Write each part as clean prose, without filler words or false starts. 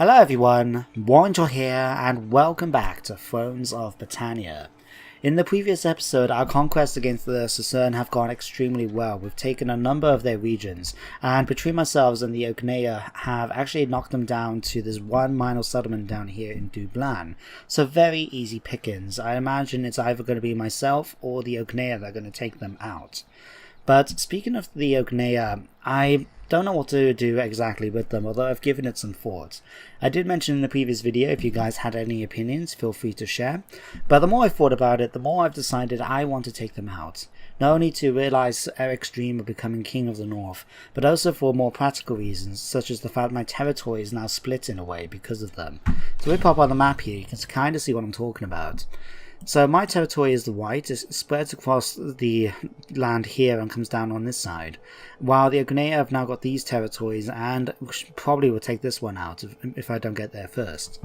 Hello everyone, Warrington here, and welcome back to Thrones of Britannia. In the previous episode, our conquests against the Sudreyar have gone extremely well. We've taken a number of their regions, and between myself and the Mechanolith have actually knocked them down to this one minor settlement down here in Dublin. So very easy pickings. I imagine it's either going to be myself or the Mechanolith that are going to take them out. But speaking of the Mechanolith, I don't know what to do exactly with them, although I've given it some thought. I did mention in the previous video, if you guys had any opinions, feel free to share. But the more I thought about it, the more I've decided I want to take them out. Not only to realise Eric's dream of becoming King of the North, but also for more practical reasons, such as the fact my territory is now split in a way because of them. So we pop on the map here, you can kind of see what I'm talking about. So my territory is the white, it spreads across the land here and comes down on this side, while the Mechanolith have now got these territories and probably will take this one out if I don't get there first.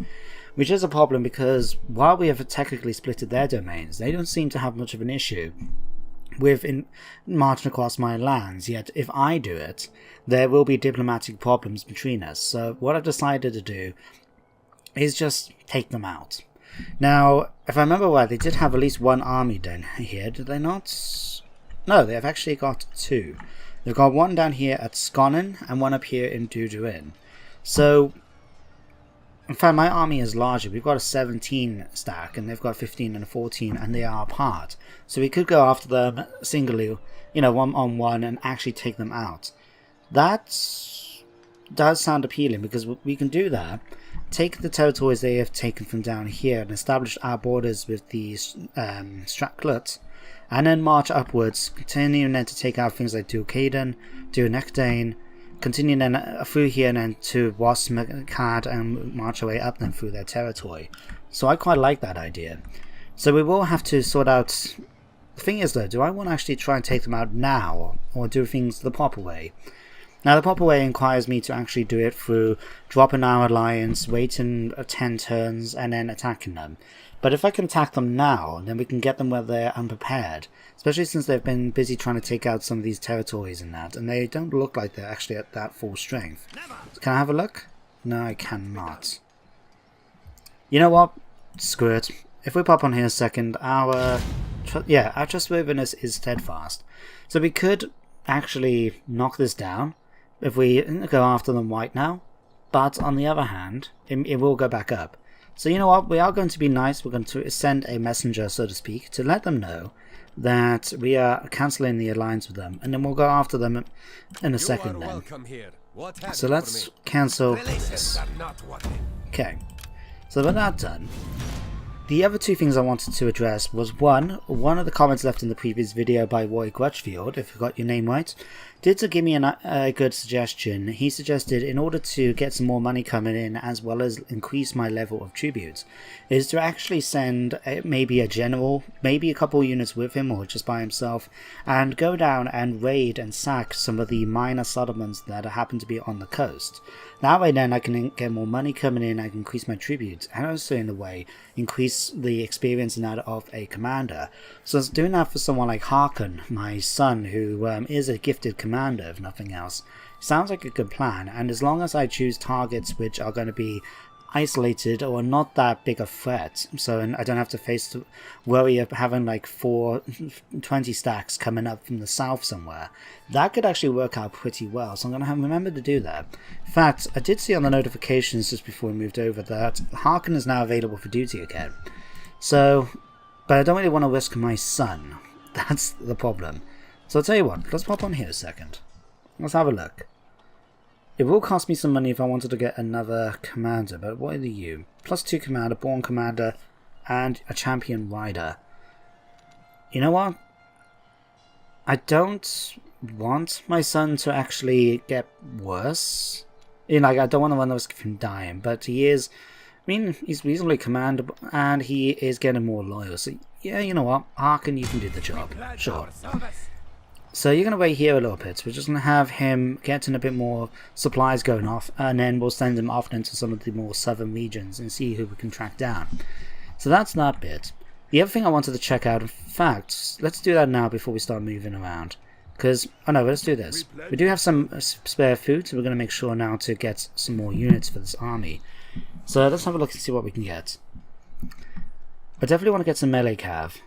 Which is a problem because while we have technically splitted their domains, they don't seem to have much of an issue with marching across my lands, yet if I do it, there will be diplomatic problems between us. So what I've decided to do is just take them out. Now, if I remember right, they did have at least one army down here, did they not? No, they have actually got two. They've got one down here at Sconnan and one up here in Duduin. So, in fact, my army is larger. We've got a 17 stack and they've got 15 and a 14 and they are apart. So we could go after them singly, one on one and actually take them out. That does sound appealing because we can do that. Take the territories they have taken from down here and establish our borders with the Stratclut, and then march upwards, continuing then to take out things like Ducaden, Dunecdane, continue then through here and then to Wasmacad and march our way up then through their territory. So I quite like that idea. So we will have to sort out. The thing is though, do I want to actually try and take them out now or do things the proper way? Now the proper way requires me to actually do it through dropping our alliance, waiting 10 turns and then attacking them. But if I can attack them now, then we can get them where they're unprepared. Especially since they've been busy trying to take out some of these territories and that. And they don't look like they're actually at that full strength. So can I have a look? No, I cannot. You know what? Screw it. If we pop on here a second, our trustworthiness is steadfast. So we could actually knock this down if we go after them white now, but on the other hand, it will go back up. So you know what, we are going to be nice, we're going to send a messenger, so to speak, to let them know that we are cancelling the alliance with them, and then we'll go after them in a second then. So let's cancel this. Okay, so with that done, the other two things I wanted to address was one of the comments left in the previous video by Roy Grutchfield, if I got your name right, did to give me a good suggestion. He suggested in order to get some more money coming in as well as increase my level of tributes, is to actually send maybe a general, maybe a couple units with him or just by himself, and go down and raid and sack some of the minor settlements that happen to be on the coast. That way then I can get more money coming in, I can increase my tributes, and also in a way increase the experience and that of a commander. So I was doing that for someone like Harkon, my son, who is a gifted commander if nothing else. Sounds like a good plan, and as long as I choose targets which are going to be isolated or not that big a threat, so I don't have to worry of having like 20 stacks coming up from the south somewhere, that could actually work out pretty well. So I'm going to remember to do that. In fact, I did see on the notifications just before we moved over that Harkon is now available for duty again. So, but I don't really want to risk my son. That's the problem. So I'll tell you what, let's pop on here a second. Let's have a look. It will cost me some money if I wanted to get another commander, but what are you? +2 commander, born commander, and a champion rider. You know what? I don't want my son to actually get worse. I don't want to run the risk of him dying, but he is, he's reasonably commandable, and he is getting more loyal. So yeah, you know what? Harkon, you can do the job. Sure. So you're going to wait here a little bit. We're just going to have him getting a bit more supplies going off, and then we'll send him off into some of the more southern regions and see who we can track down. So that's that bit. The other thing I wanted to check out, in fact, let's do that now before we start moving around. Because, oh no, let's do this. We do have some spare food, so we're going to make sure now to get some more units for this army. So let's have a look and see what we can get. I definitely want to get some melee cav,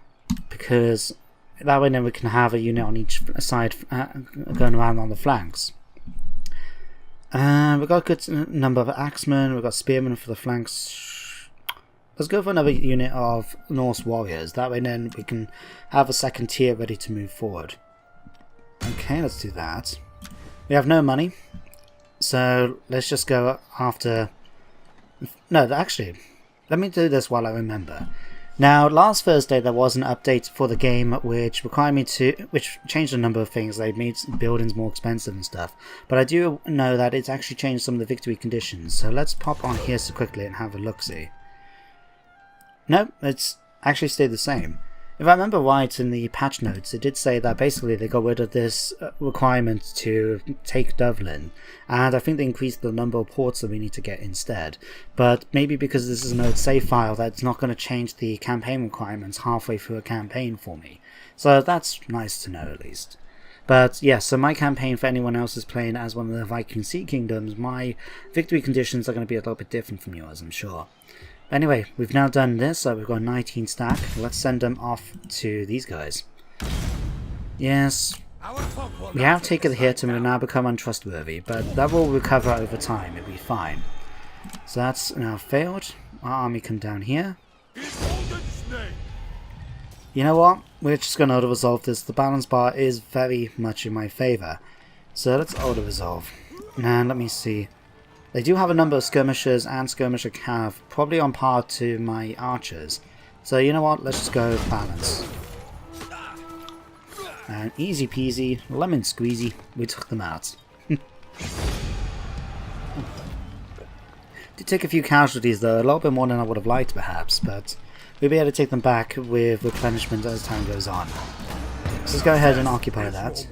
because that way then we can have a unit on each side going around on the flanks. We've got a good number of axemen, we've got spearmen for the flanks. Let's go for another unit of Norse warriors, that way then we can have a second tier ready to move forward. Okay, let's do that. We have no money, so let's just go after... No, actually, let me do this while I remember. Now, last Thursday there was an update for the game which required me to... which changed a number of things. They made buildings more expensive and stuff. But I do know that it's actually changed some of the victory conditions. So let's pop on here so quickly and have a look-see. No, it's actually stayed the same. If I remember right in the patch notes, it did say that basically they got rid of this requirement to take Dublin, and I think they increased the number of ports that we need to get instead. But maybe because this is an old save file, that's not going to change the campaign requirements halfway through a campaign for me. So that's nice to know at least. But yeah, so my campaign, for anyone else who's playing as one of the Viking Sea Kingdoms, my victory conditions are going to be a little bit different from yours, I'm sure. Anyway, we've now done this, so we've got 19 stack. Let's send them off to these guys. Yes, we have taken the hit and we've now become untrustworthy, but that will recover over time, it'll be fine. So that's now failed. Our army come down here. You know what? We're just going to auto-resolve this. The balance bar is very much in my favour. So let's auto-resolve. And let me see. They do have a number of skirmishers and skirmisher cav, probably on par to my archers. So you know what, let's just go balance. And easy peasy, lemon squeezy, we took them out. Did take a few casualties though, a little bit more than I would have liked perhaps, but we'll be able to take them back with replenishment as time goes on. So let's go ahead and occupy that.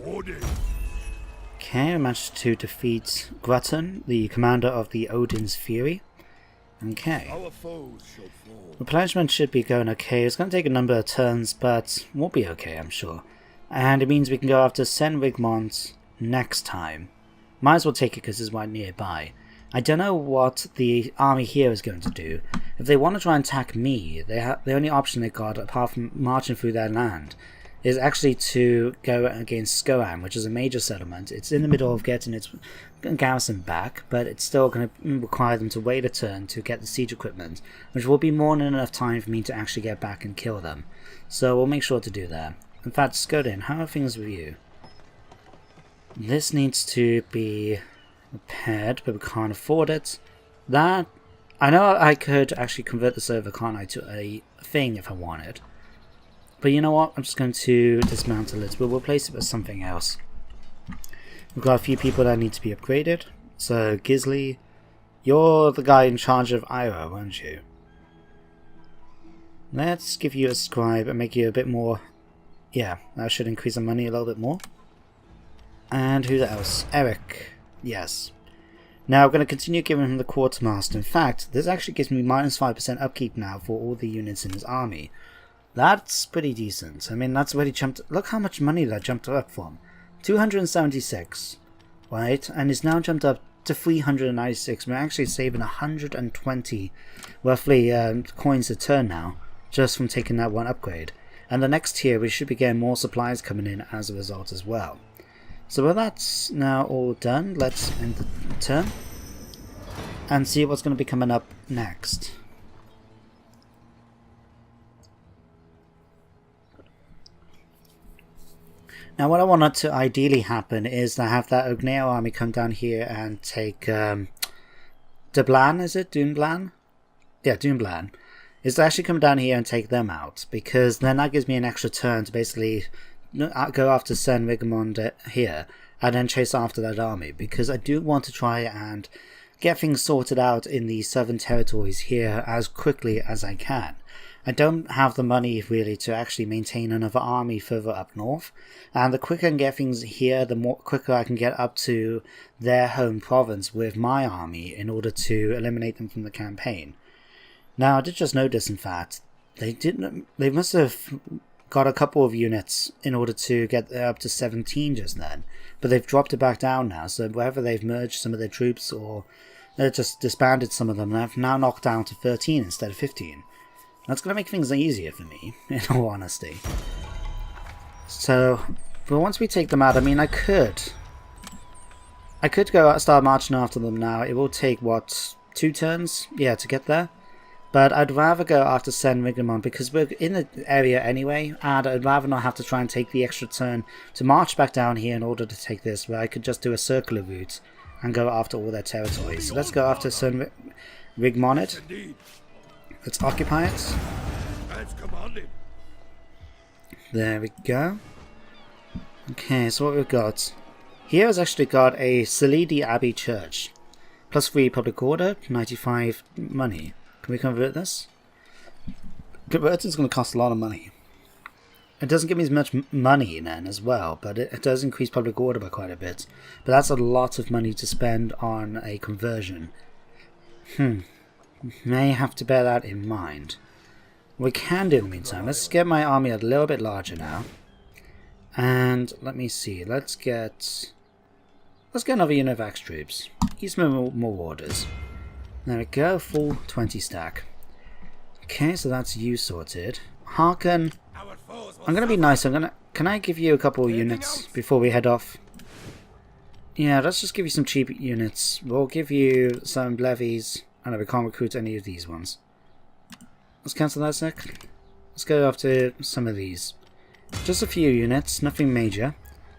Okay, I managed to defeat Grutton, the commander of the Odin's Fury. Okay. Replenishment should be going okay. It's going to take a number of turns, but we'll be okay, I'm sure. And it means we can go after Senwigmont next time. Might as well take it because it's right nearby. I don't know what the army here is going to do. If they want to try and attack me, the only option they got, apart from marching through their land, is actually to go against Skoan, which is a major settlement. It's in the middle of getting its garrison back, but it's still going to require them to wait a turn to get the siege equipment, which will be more than enough time for me to actually get back and kill them. So we'll make sure to do that. In fact, Skodin, how are things with you? This needs to be repaired, but we can't afford it. That, I know I could actually convert this over, can't I, to a thing if I wanted. But you know what, I'm just going to dismantle it. We'll replace it with something else. We've got a few people that need to be upgraded. So, Gisley, you're the guy in charge of Iro, aren't you? Let's give you a scribe and make you a bit more... Yeah, that should increase the money a little bit more. And who else? Eric. Yes. Now, I'm going to continue giving him the quartermaster. In fact, this actually gives me minus 5% upkeep now for all the units in his army. That's pretty decent. I mean, that's already jumped... Look how much money that jumped up from. 276, right? And it's now jumped up to 396. We're actually saving 120, roughly, coins a turn now, just from taking that one upgrade. And the next tier, we should be getting more supplies coming in as a result as well. So with that's now all done, let's end the turn and see what's going to be coming up next. Now what I wanted to ideally happen is to have that Ogneo army come down here and take Dublan, is it? Dunblan? Yeah, Dunblan. Is to actually come down here and take them out, because then that gives me an extra turn to basically go after Senwigmont here and then chase after that army, because I do want to try and get things sorted out in the southern territories here as quickly as I can. I don't have the money really to actually maintain another army further up north, and the quicker I can get things here, the more quicker I can get up to their home province with my army in order to eliminate them from the campaign. Now I did just notice, in fact, they must have got a couple of units in order to get up to 17 just then, but they've dropped it back down now, so whether they've merged some of their troops or They just disbanded some of them, and I've now knocked down to 13 instead of 15. That's going to make things easier for me, in all honesty. So, but once we take them out, I mean, I could go start marching after them now. It will take, what, 2 turns? Yeah, to get there. But I'd rather go after Sen Rigmon because we're in the area anyway, and I'd rather not have to try and take the extra turn to march back down here in order to take this, where I could just do a circular route and go after all their territories. So let's go after Sen Rigmonid. Let's occupy it. There we go. Okay, so what we've got here has actually got a Salidi Abbey Church. Plus 3 public order, 95 money. Can we convert this? Converting is going to cost a lot of money. It doesn't give me as much money then as well, but it does increase public order by quite a bit. But that's a lot of money to spend on a conversion. May have to bear that in mind. What we can do in the meantime, let's get my army a little bit larger now. And let me see, let's get another unit of Axe troops. Use more orders. There we go, full 20 stack. Okay, so that's you sorted. Harken, I'm going to be nice. Can I give you a couple units before we head off? Yeah, let's just give you some cheap units. We'll give you some levies. I know we can't recruit any of these ones. Let's cancel that a sec. Let's go after some of these. Just a few units, nothing major.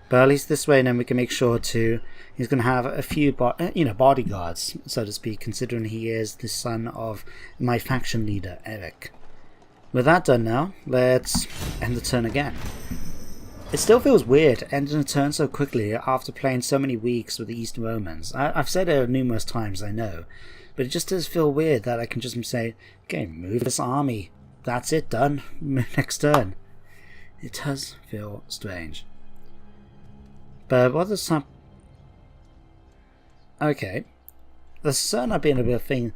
But at least this way, then we can make sure to... He's going to have a few, bodyguards, so to speak, considering he is the son of my faction leader, Eric. With that done now, let's end the turn again. It still feels weird ending a turn so quickly after playing so many weeks with the East Romans. I've said it numerous times, I know. But it just does feel weird that I can just say, okay, move this army. That's it, done. Next turn. It does feel strange. But what does some... Okay. The Sudreyar have been a bit of a thing.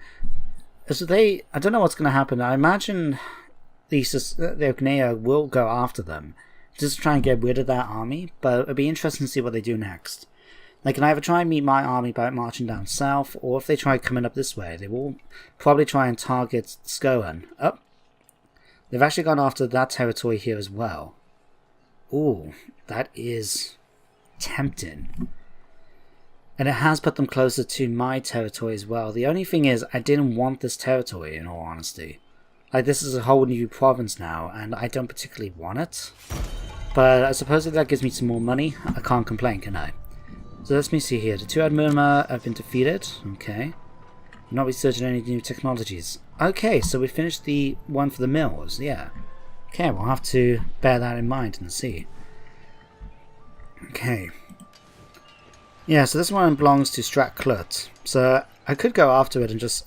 So I don't know what's going to happen. I imagine the Ognea will go after them. Just to try and get rid of that army. But it'll be interesting to see what they do next. They can either try and meet my army by marching down south, or if they try coming up this way, they will probably try and target Skoan. Oh, they've actually gone after that territory here as well. Ooh, that is tempting. And it has put them closer to my territory as well. The only thing is, I didn't want this territory, in all honesty. Like, this is a whole new province now, and I don't particularly want it. But I suppose if that gives me some more money, I can't complain, can I? So let me see here. The 2 Admirma have been defeated. Okay. I'm not researching any new technologies. Okay, so we finished the one for the mills. Yeah. Okay, we'll have to bear that in mind and see. Okay. Yeah, so this one belongs to Stratclut. So I could go after it and just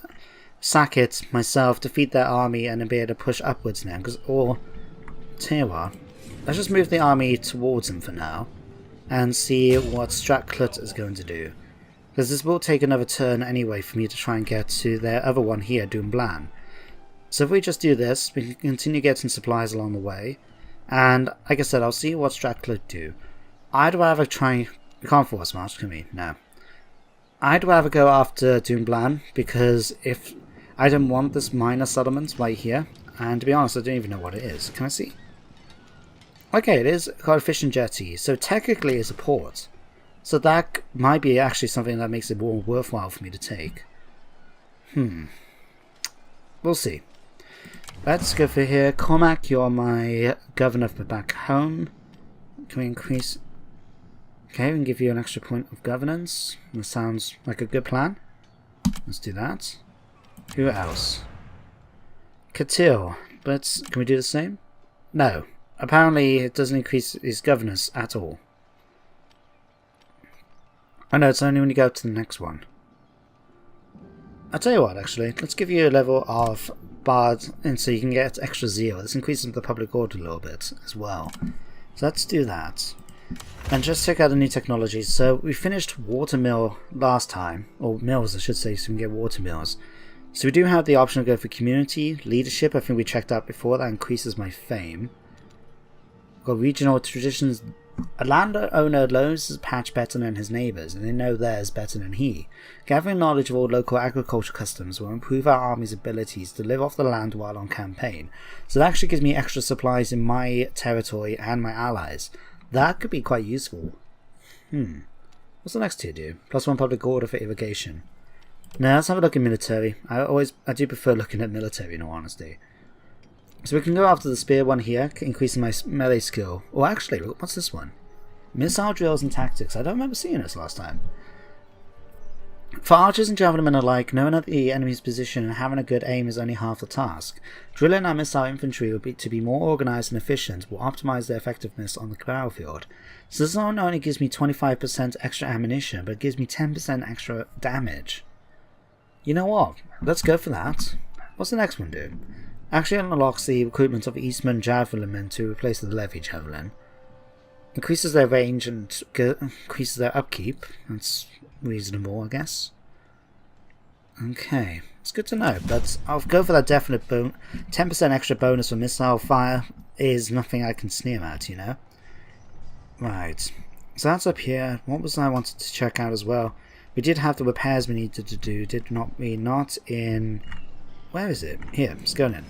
sack it myself, defeat their army, and then be able to push upwards now. Or, tell you what, let's just move the army towards them for now. And see what Stratclut is going to do. Because this will take another turn anyway for me to try and get to their other one here, Dumblan. So if we just do this, we can continue getting supplies along the way. And like I said, I'll see what Stratclut do. I'd rather try... We can't force march, can we? No. I'd rather go after Dumblan, because if I don't want this minor settlement right here, and to be honest, I don't even know what it is. Can I see? Okay, it is called a fishing jetty, so technically it's a port. So that might be actually something that makes it more worthwhile for me to take. We'll see. Let's go for here. Cormac, you're my governor for back home. Can we increase... Okay, we can give you an extra point of governance. That sounds like a good plan. Let's do that. Who else? Katil. But can we do the same? No. Apparently it doesn't increase his governance at all. Oh no, it's only when you go to the next one. I'll tell you what, actually. Let's give you a level of Bard, and so you can get extra zeal. This increases the public order a little bit as well. So let's do that. And just check out the new technologies. So we finished watermill last time, or mills I should say, so we can get watermills. So we do have the option to go for community, leadership, I think we checked out before, that increases my fame. We've got regional traditions A landowner knows his patch better than his neighbours, and they know theirs better than he. Gathering knowledge of all local agriculture customs will improve our army's abilities to live off the land while on campaign. So that actually gives me extra supplies in my territory and my allies. That could be quite useful. What's the next tier do? +1 public order for irrigation. Now let's have a look at military. I do prefer looking at military in all honesty. So we can go after the spear one here, increasing my melee skill. Oh, actually, what's this one? Missile drills and tactics. I don't remember seeing this last time. For archers and javelinmen alike, knowing at the enemy's position and having a good aim is only half the task. Drilling our missile infantry to be more organised and efficient will optimise their effectiveness on the battlefield. So this not only gives me 25% extra ammunition, but it gives me 10% extra damage. You know what? Let's go for that. What's the next one do? Actually unlocks the recruitment of Eastman javelinmen to replace the levy javelin. Increases their range and increases their upkeep. That's reasonable, I guess. Okay, it's good to know, but I'll go for that definite 10% extra bonus for missile fire is nothing I can sneer at, you know? Right, so that's up here. What was I wanted to check out as well? We did have the repairs we needed to do, did not we? Not in... Where is it? Here, let's go in.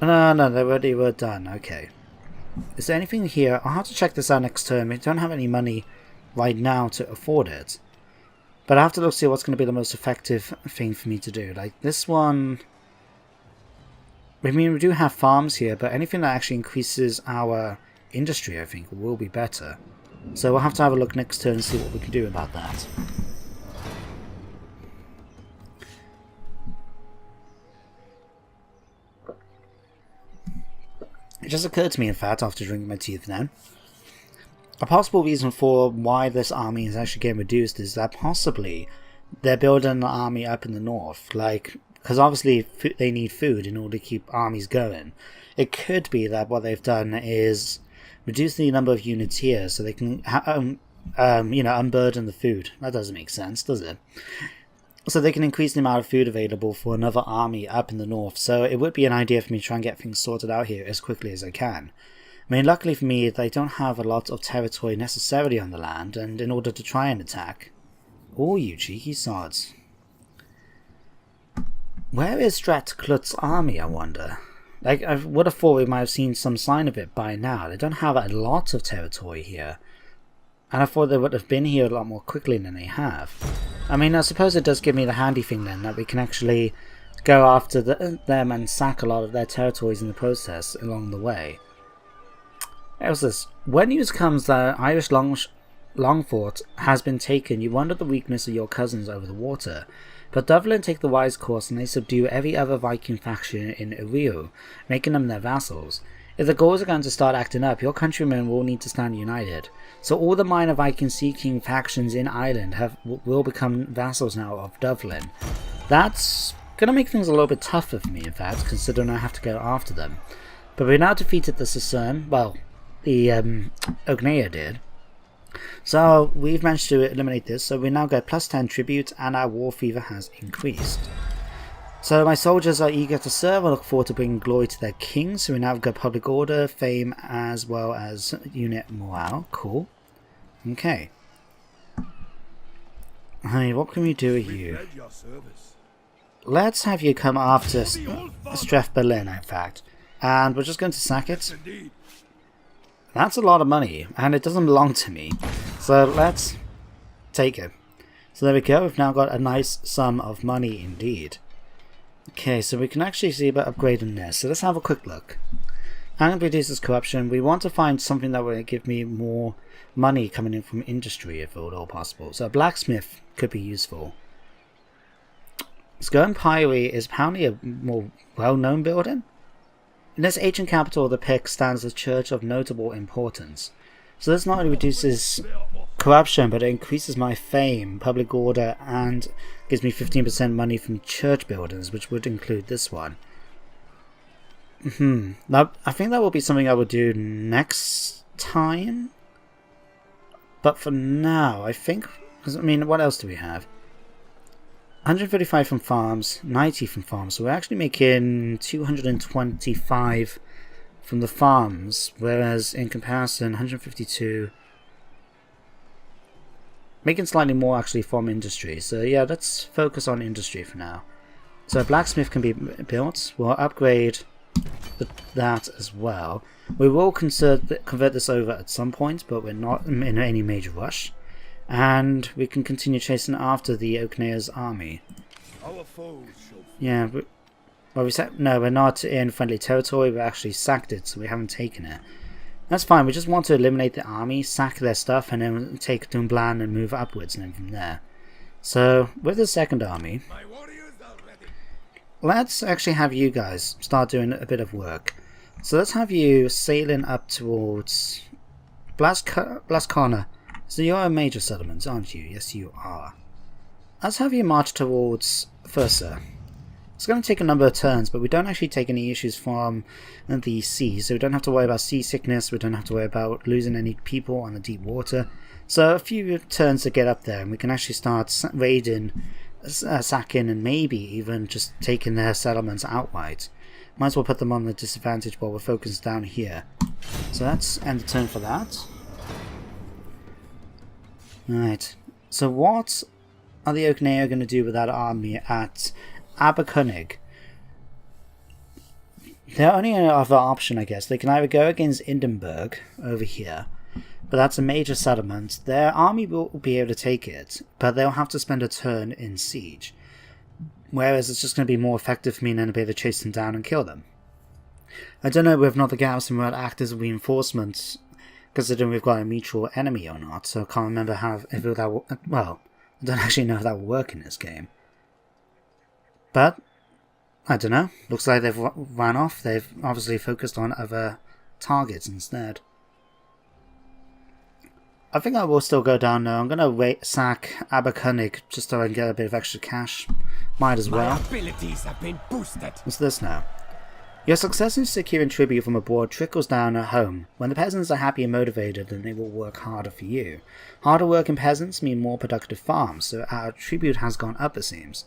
No, they already were done. Okay. Is there anything here? I'll have to check this out next turn. We don't have any money right now to afford it. But I have to look see what's going to be the most effective thing for me to do. Like this one... I mean, we do have farms here, but anything that actually increases our industry, I think, will be better. So we'll have to have a look next turn and see what we can do about that. It just occurred to me, in fact, after drinking my tea then, a possible reason for why this army is actually getting reduced is that possibly they're building an army up in the north, like, because obviously they need food in order to keep armies going. It could be that what they've done is reduce the number of units here so they can, unburden the food. That doesn't make sense, does it? So they can increase the amount of food available for another army up in the north. So it would be an idea for me to try and get things sorted out here as quickly as I can. I mean, luckily for me, they don't have a lot of territory necessarily on the land, and in order to try and attack... Oh, you cheeky sods. Where is Stratklut's army, I wonder? Like, I would have thought we might have seen some sign of it by now. They don't have a lot of territory here. And I thought they would have been here a lot more quickly than they have. I mean, I suppose it does give me the handy thing then, that we can actually go after them and sack a lot of their territories in the process along the way. How's this? When news comes that Irish Longfort has been taken, you wonder the weakness of your cousins over the water. But Dublin take the wise course and they subdue every other Viking faction in Rio, making them their vassals. If the Gauls are going to start acting up, your countrymen will need to stand united. So all the minor Viking-seeking factions in Ireland will become vassals now of Dublin. That's going to make things a little bit tougher for me, in fact, considering I have to go after them. But we now defeated the Sicern, well, the Ogneya did. So we've managed to eliminate this, so we now get +10 tribute and our war fever has increased. So my soldiers are eager to serve. I look forward to bringing glory to their king. So we now have got public order, fame, as well as unit morale. Cool. Okay. Hey, what can we do with you? Let's have you come after Streff Berlin, in fact. And we're just going to sack it. That's a lot of money, and it doesn't belong to me. So let's take it. So there we go. We've now got a nice sum of money indeed. Okay, so we can actually see about upgrading this. So let's have a quick look. And reduces corruption. We want to find something that will give me more money coming in from industry, if at all possible. So a blacksmith could be useful. Skirn Priory is apparently a more well-known building. In this ancient capital of the Pict stands a church of notable importance. So this not only reduces corruption, but it increases my fame, public order, and gives me 15% money from church buildings, which would include this one. Now, I think that will be something I will do next time. But for now, I think... Because, I mean, what else do we have? 135 from farms, 90 from farms. So we're actually making 225 from the farms, whereas in comparison 152 making slightly more actually from industry. So yeah, let's focus on industry for now. So a blacksmith can be built. We'll upgrade that as well. We will convert this over at some point, but we're not in any major rush. And we can continue chasing after the Oaknea's army. Our foes shall... Yeah, well, no, we're not in friendly territory. We actually sacked it, so we haven't taken it. That's fine. We just want to eliminate the army, sack their stuff, and then take Dunblan and move upwards, and then from there. So with the second army, let's actually have you guys start doing a bit of work. So let's have you sailing up towards Blascona. So you're a major settlement, aren't you? Yes, you are. Let's have you march towards Fursa. It's going to take a number of turns, but we don't actually take any issues from the sea, so we don't have to worry about seasickness, we don't have to worry about losing any people on the deep water. So a few turns to get up there, and we can actually start raiding, sacking, and maybe even just taking their settlements outright. Might as well put them on the disadvantage while we're focused down here. So that's end the turn for that. Alright, so what are the Oaknea going to do with that army at Abercunnig? Their only other option, I guess, they can either go against Edinburgh over here, but that's a major settlement. Their army will be able to take it, but they'll have to spend a turn in siege. Whereas it's just going to be more effective for me and then be able to chase them down and kill them. I don't know whether or not the garrison will act as reinforcements, considering we've got a mutual enemy or not, so I can't remember if that will, well, I don't actually know if that will work in this game. But, I don't know, looks like they've run off. They've obviously focused on other targets instead. I think I will still go down now. I'm going to sack Abercunnig just so I can get a bit of extra cash. Might as well. My abilities have been boosted. What's this now? Your success in securing tribute from abroad trickles down at home. When the peasants are happy and motivated, then they will work harder for you. Harder working peasants mean more productive farms, so our tribute has gone up, it seems.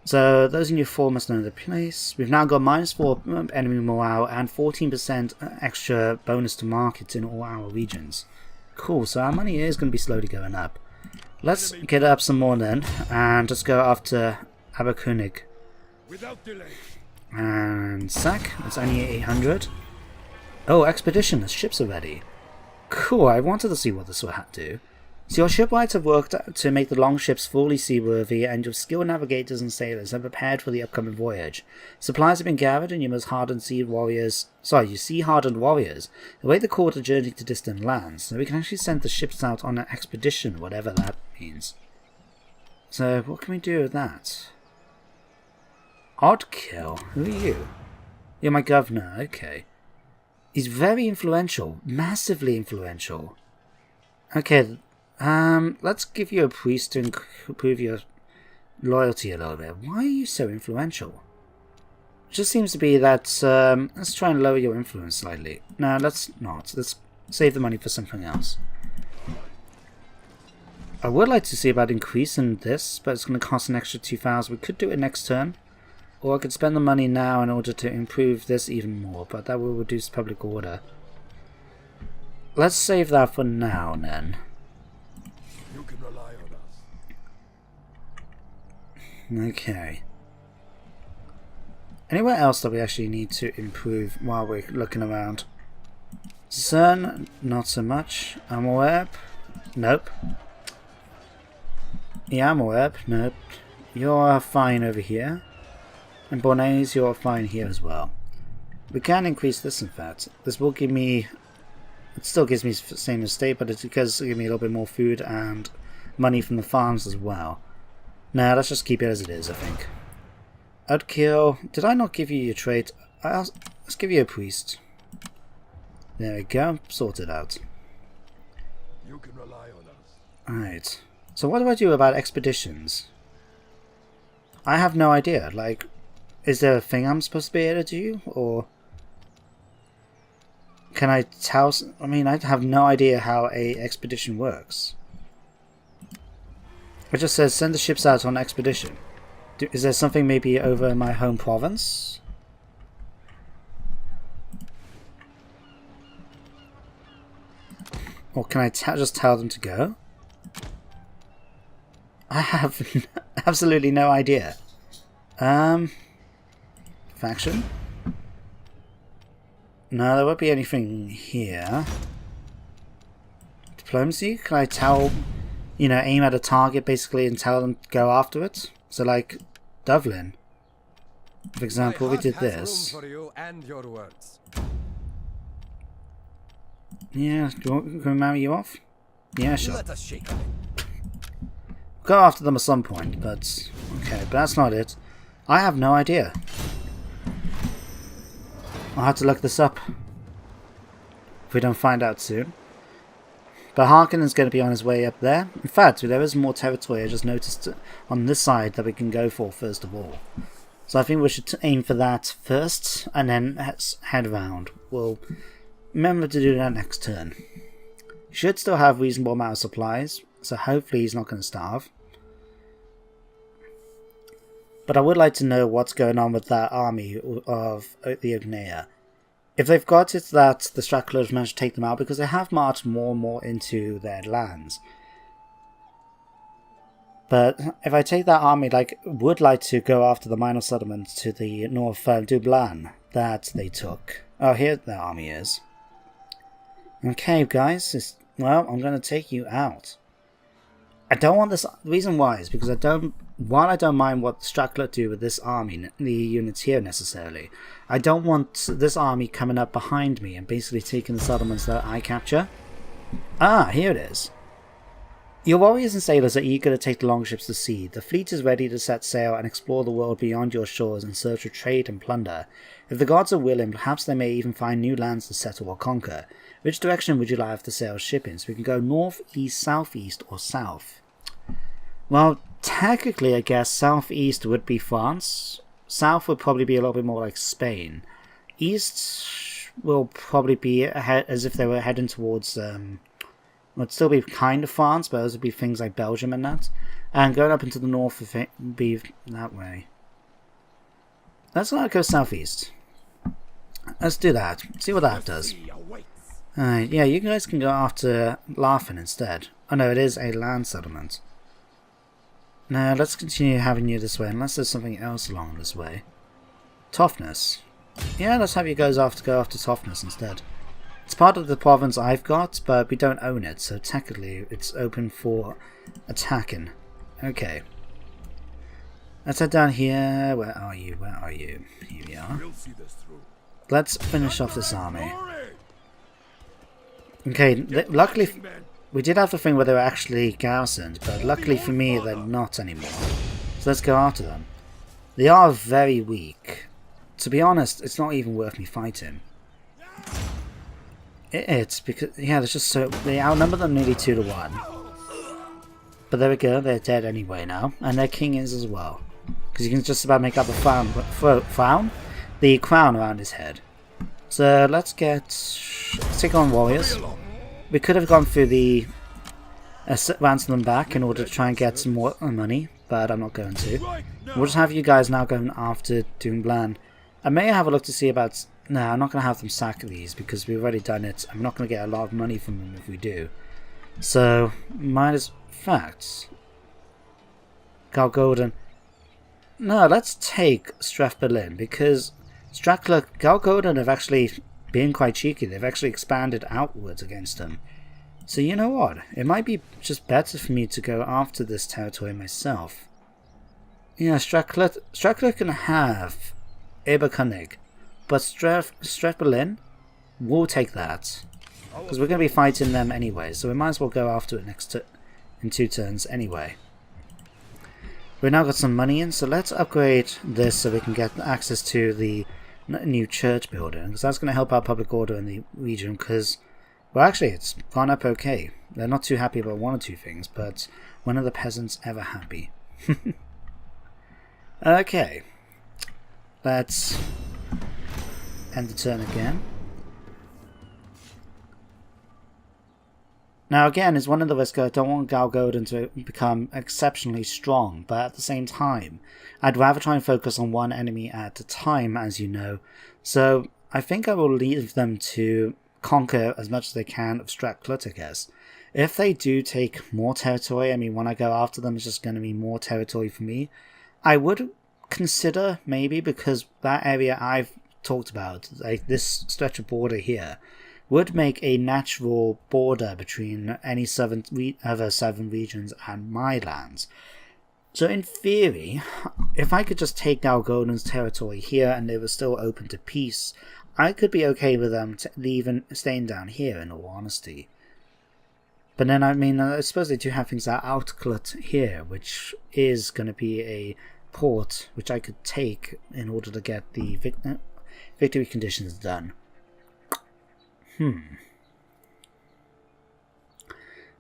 So those in your four must know the place. We've now got -4 enemy morale and 14% extra bonus to markets in all our regions. Cool, so our money is going to be slowly going up. Let's get up some more then, and just go after Abercunnig. Without delay. And sack, it's only 800. Oh, expedition, the ships are ready. Cool, I wanted to see what this would do. So your shipwrights have worked to make the long ships fully seaworthy, and your skilled navigators and sailors have prepared for the upcoming voyage. Supplies have been gathered, and you sea-hardened warriors await the call to journey to distant lands, so we can actually send the ships out on an expedition, whatever that means. So, what can we do with that? Oddkill? Who are you? You're my governor, okay. He's very influential, massively influential. Okay, let's give you a priest to improve your loyalty a little bit. Why are you so influential? It just seems to be that, let's try and lower your influence slightly. No, let's not. Let's save the money for something else. I would like to see about increasing this, but it's going to cost an extra 2,000. We could do it next turn. Or I could spend the money now in order to improve this even more, but that will reduce public order. Let's save that for now, then. You can rely on us. Okay. Anywhere else that we actually need to improve while we're looking around? CERN, not so much. Amoreb? Nope. Yeah, Amoreb? Nope. You're fine over here. And Bornese, you're fine here as well. We can increase this, in fact. This will give me... It still gives me the same estate, but it does give me a little bit more food and money from the farms as well. Now, let's just keep it as it is, I think. Oddkill. Did I not give you your trait? Let's give you a priest. There we go. Sorted out. You can rely on us. Alright. So what do I do about expeditions? I have no idea. Like, is there a thing I'm supposed to be able to do? Or can I tell... I mean, I have no idea how a expedition works. It just says send the ships out on expedition. Is there something maybe over in my home province? Or can I just tell them to go? I have absolutely no idea. Faction? No, there won't be anything here. Diplomacy? Can I tell, you know, aim at a target basically and tell them to go after it? So like, Dublin. For example, we did this. For you and your words. Yeah, can we marry you off? Yeah, sure. Let us shake. Go after them at some point, but okay, but that's not it. I have no idea. I'll have to look this up if we don't find out soon. But Harkonnen's going to be on his way up there. In fact, there is more territory I just noticed on this side that we can go for first of all. So I think we should aim for that first and then head around. We'll remember to do that next turn. Should still have reasonable amount of supplies, so hopefully he's not going to starve. But I would like to know what's going on with that army of the Ognea. If they've got it that the Stracklers managed to take them out, because they have marched more and more into their lands. But if I take that army, would like to go after the minor settlements to the north of Dublin that they took. Oh, here the army is. Okay, guys, well, I'm going to take you out. I don't want this. The reason why is because while I don't mind what the Strackler do with this army, the units here necessarily, I don't want this army coming up behind me and basically taking the settlements that I capture. Ah, here it is. Your warriors and sailors are eager to take the longships to sea. The fleet is ready to set sail and explore the world beyond your shores in search of trade and plunder. If the gods are willing, perhaps they may even find new lands to settle or conquer. Which direction would you like to sail ship in? So we can go north, east, southeast, or south. Well, technically, I guess southeast would be France. South would probably be a little bit more like Spain. East will probably be ahead, as if they were heading towards. Would still be kind of France, but those would be things like Belgium and that. And going up into the north would be that way. Let's not go southeast. Let's do that. See what that does. Alright, yeah, you guys can go after Laughing instead. Oh no, it is a land settlement. Now, let's continue having you this way, unless there's something else along this way. Toughness. Yeah, let's have you guys go after Toughness instead. It's part of the province I've got, but we don't own it, so technically it's open for attacking. Okay. Let's head down here. Where are you? Where are you? Here we are. Let's finish off this army. Okay, luckily we did have the thing where they were actually garrisoned, but luckily for me they're not anymore. So let's go after them. They are very weak. To be honest, it's not even worth me fighting. It's because, yeah, there's just so, they outnumber them nearly 2 to 1. But there we go, they're dead anyway now, and their king is as well. Because you can just about make up the the crown around his head. So let's take on warriors. We could have gone through the ransom them back in order to try and get some more money, but I'm not going to. We'll just have you guys now going after Dunblan. I may have a look to see about. No, I'm not going to have them sack these because we've already done it. I'm not going to get a lot of money from them if we do. So, fact. Galgolden. No, let's take Strathberlin because Galgolden have actually been quite cheeky. They've actually expanded outwards against them. So you know what? It might be just better for me to go after this territory myself. Yeah, Strathclyde can have Eberkönig. But Strathberlin, we'll take that. Because we're going to be fighting them anyway, so we might as well go after it in 2 turns anyway. We've now got some money in, so let's upgrade this so we can get access to the new church building. Because that's going to help our public order in the region, because, well actually, it's gone up okay. They're not too happy about 1 or 2 things, but when are the peasants ever happy? Okay. Let's end the turn again. Now again, is one of the risks. I don't want Galgolden to become exceptionally strong, but at the same time, I'd rather try and focus on one enemy at a time, as you know. So I think I will leave them to conquer as much as they can of Stratcluticus. If they do take more territory, I mean, when I go after them, it's just going to be more territory for me. I would consider, maybe, because that area I've talked about, like this stretch of border here, would make a natural border between any other 7 regions and my lands. So in theory, if I could just take Dalgornon's territory here and they were still open to peace, I could be okay with them staying down here, in all honesty. But then, I mean, I suppose they do have things like Outclut here, which is going to be a port which I could take in order to get the victory conditions done.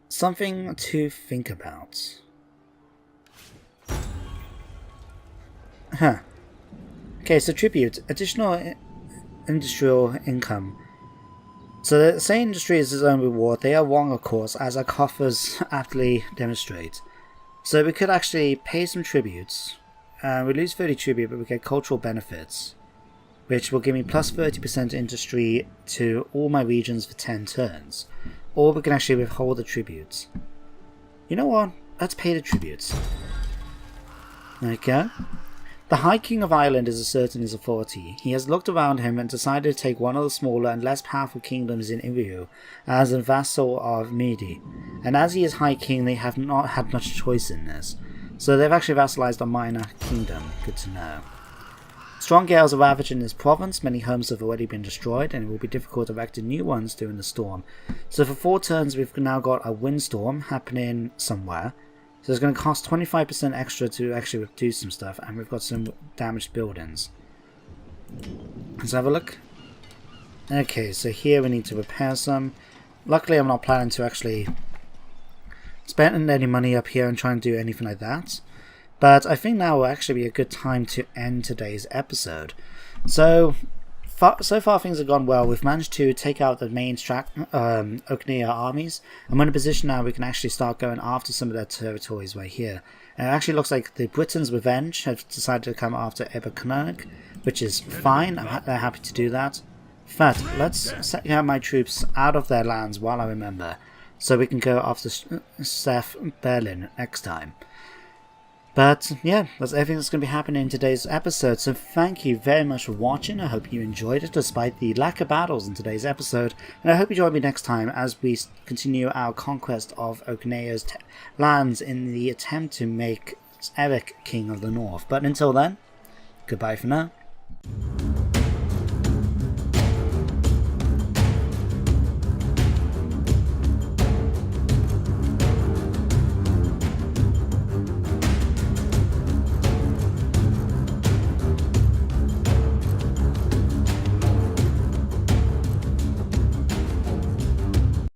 Something to think about. Okay, so tribute. Additional industrial income. So the same industry is its own reward. They are wrong, of course, as our coffers aptly demonstrate. So we could actually pay some tributes. We lose 30 tribute, but we get cultural benefits, which will give me plus 30% industry to all my regions for 10 turns. Or we can actually withhold the tributes. You know what? Let's pay the tributes. There we go. The High King of Ireland is asserting his authority. He has looked around him and decided to take one of the smaller and less powerful kingdoms in Iriu as a vassal of Midi. And as he is High King, they have not had much choice in this. So they've actually vassalized a minor kingdom. Good to know. Strong gales are ravaging this province. Many homes have already been destroyed, and it will be difficult to erect new ones during the storm. So for 4 turns, we've now got a windstorm happening somewhere. So it's going to cost 25% extra to actually do some stuff, and we've got some damaged buildings. Let's have a look. Okay, so here we need to repair some. Luckily, I'm not planning to actually spend any money up here and try and do anything like that. But I think now will actually be a good time to end today's episode. So far things have gone well. We've managed to take out the main Oaknea armies. I'm in a position now we can actually start going after some of their territories right here. And it actually looks like the Britons' Revenge have decided to come after Eberknonig, which is fine. They're happy to do that. In fact, let's set my troops out of their lands while I remember, so we can go after Seth Berlin next time. But yeah, that's everything that's going to be happening in today's episode, so thank you very much for watching. I hope you enjoyed it despite the lack of battles in today's episode, and I hope you join me next time as we continue our conquest of Oaknea's lands in the attempt to make Eric King of the North. But until then, goodbye for now.